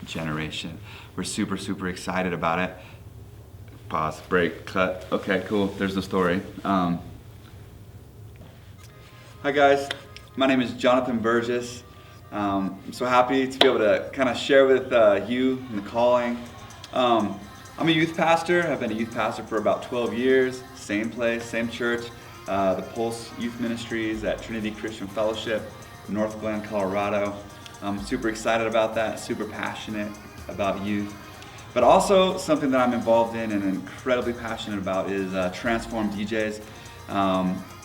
generation. We're super excited about it. Pause, break, cut. Okay, cool, there's the story. Hi guys, my name is Jonathan Burgess. I'm so happy to be able to kind of share with you and the calling. I'm a youth pastor. I've been a youth pastor for about 12 years, same place, same church, the Pulse Youth Ministries at Trinity Christian Fellowship, North Glen, Colorado. I'm super excited about that, super passionate about youth. But also something that I'm involved in and incredibly passionate about is Transform Djs.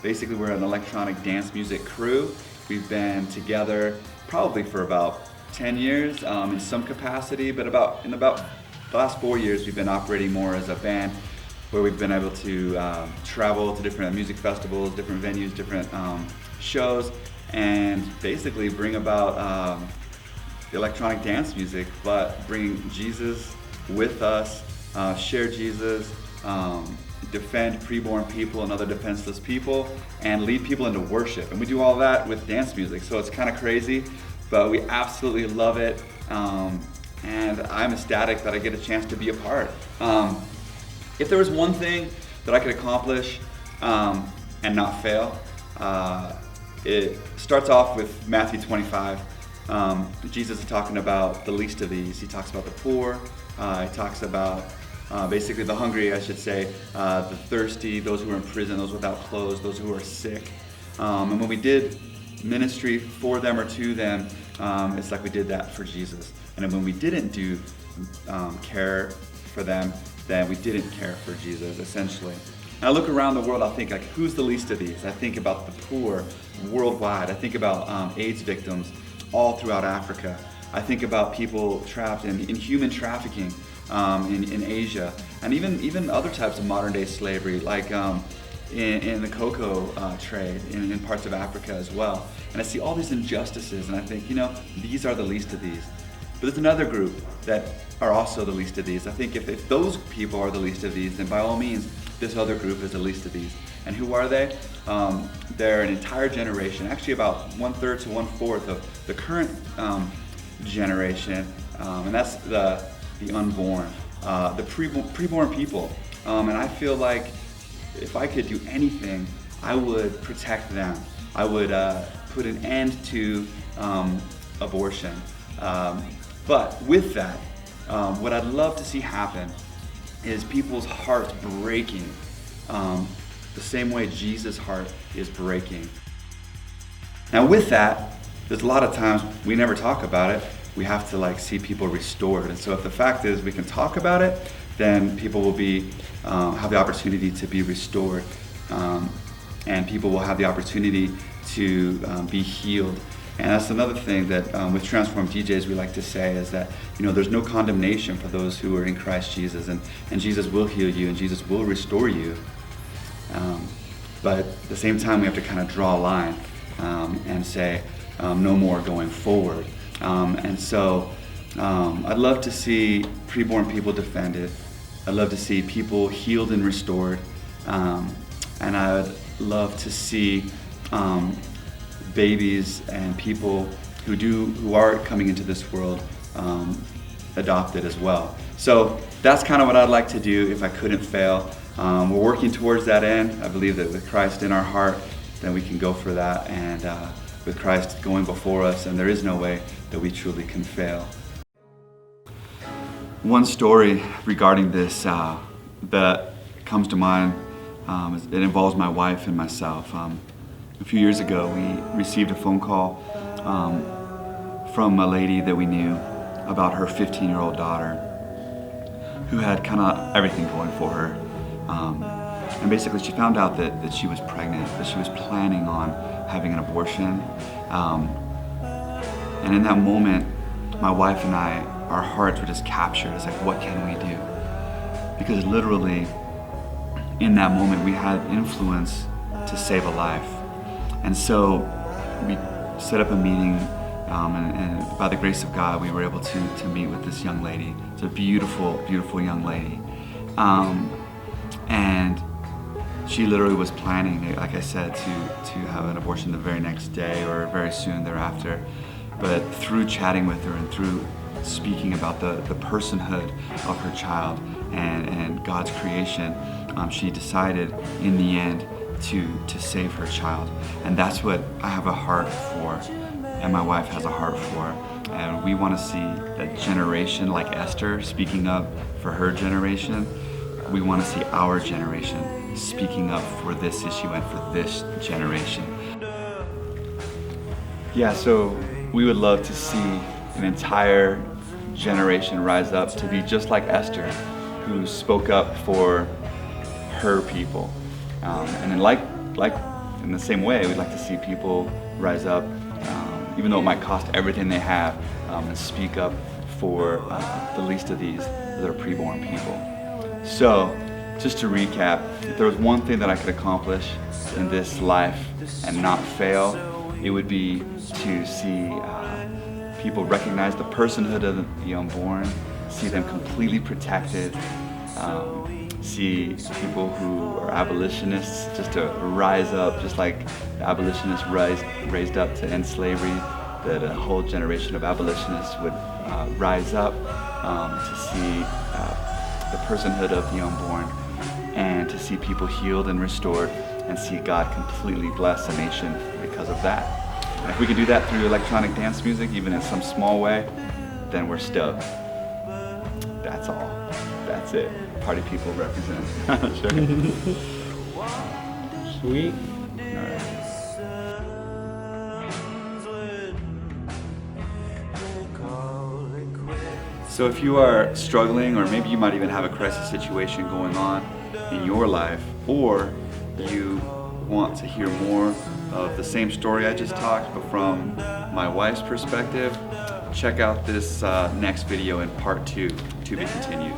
Basically, we're an electronic dance music crew. We've been together probably for about 10 years in some capacity, but in about the last 4 years, we've been operating more as a band where we've been able to travel to different music festivals, different venues, different shows, and basically bring about electronic dance music, but bring Jesus with us, share Jesus, defend preborn people and other defenseless people, and lead people into worship. And we do all that with dance music, so it's kind of crazy, but we absolutely love it. And I'm ecstatic that I get a chance to be a part. If there was one thing that I could accomplish and not fail, it starts off with Matthew 25. Jesus is talking about the least of these. He talks about the poor. He talks about basically the hungry, I should say, the thirsty, those who are in prison, those without clothes, those who are sick. And when we did ministry for them or to them, it's like we did that for Jesus. And when we didn't do care for them, then we didn't care for Jesus, essentially. And I look around the world, I think, like, who's the least of these? I think about the poor worldwide. I think about AIDS victims all throughout Africa. I think about people trapped in human trafficking in Asia, and even other types of modern day slavery, like in the cocoa trade in parts of Africa as well. And I see all these injustices, and I think, these are the least of these. But there's another group that are also the least of these. I think if those people are the least of these, then by all means, this other group is the least of these. And who are they? They're an entire generation, actually about 1/3 to 1/4 of the current generation, and that's the unborn, the preborn people. And I feel like if I could do anything, I would protect them. I would put an end to abortion. But with that, what I'd love to see happen is people's hearts breaking the same way Jesus' heart is breaking. Now with that, there's a lot of times we never talk about it. We have to see people restored. And so if the fact is we can talk about it, then people will have the opportunity to be restored. And people will have the opportunity to be healed. And that's another thing that with Transform Djs we like to say is that there's no condemnation for those who are in Christ Jesus, and Jesus will heal you and Jesus will restore you. But at the same time we have to kind of draw a line and say no more going forward. And so I'd love to see preborn people defended. I'd love to see people healed and restored. And I'd love to see babies and people who are coming into this world adopted as well. So that's kind of what I'd like to do if I couldn't fail. We're working towards that end. I believe that with Christ in our heart, then we can go for that, and with Christ going before us, and there is no way that we truly can fail. One story regarding this that comes to mind, it involves my wife and myself. A few years ago, we received a phone call from a lady that we knew about her 15-year-old daughter who had kind of everything going for her. And basically she found out that she was pregnant, that she was planning on having an abortion. And in that moment, my wife and I, our hearts were just captured. It's like, what can we do? Because literally, in that moment, we had influence to save a life. And so we set up a meeting, and by the grace of God, we were able to meet with this young lady. It's a beautiful, beautiful young lady. And she literally was planning, like I said, to have an abortion the very next day or very soon thereafter. But through chatting with her and through speaking about the personhood of her child and God's creation, she decided in the end to save her child. And that's what I have a heart for, and my wife has a heart for. And we want to see a generation like Esther speaking up for her generation. We want to see our generation speaking up for this issue and for this generation. Yeah, so we would love to see an entire generation rise up to be just like Esther, who spoke up for her people. And in the same way, we'd like to see people rise up, even though it might cost everything they have, and speak up for the least of these, that are preborn people. So, just to recap, if there was one thing that I could accomplish in this life and not fail, it would be to see people recognize the personhood of the unborn, see them completely protected, see people who are abolitionists just to rise up, just like the abolitionists raised up to end slavery, that a whole generation of abolitionists would rise up to see the personhood of the unborn, and to see people healed and restored, and see God completely bless a nation because of that. And if we can do that through electronic dance music, even in some small way, then we're stoked. That's all. That's it. Party people represent. Sure. Sweet. All right. So if you are struggling, or maybe you might even have a crisis situation going on in your life, or you want to hear more of the same story I just talked, but from my wife's perspective, check out this next video in part 2, to be continued.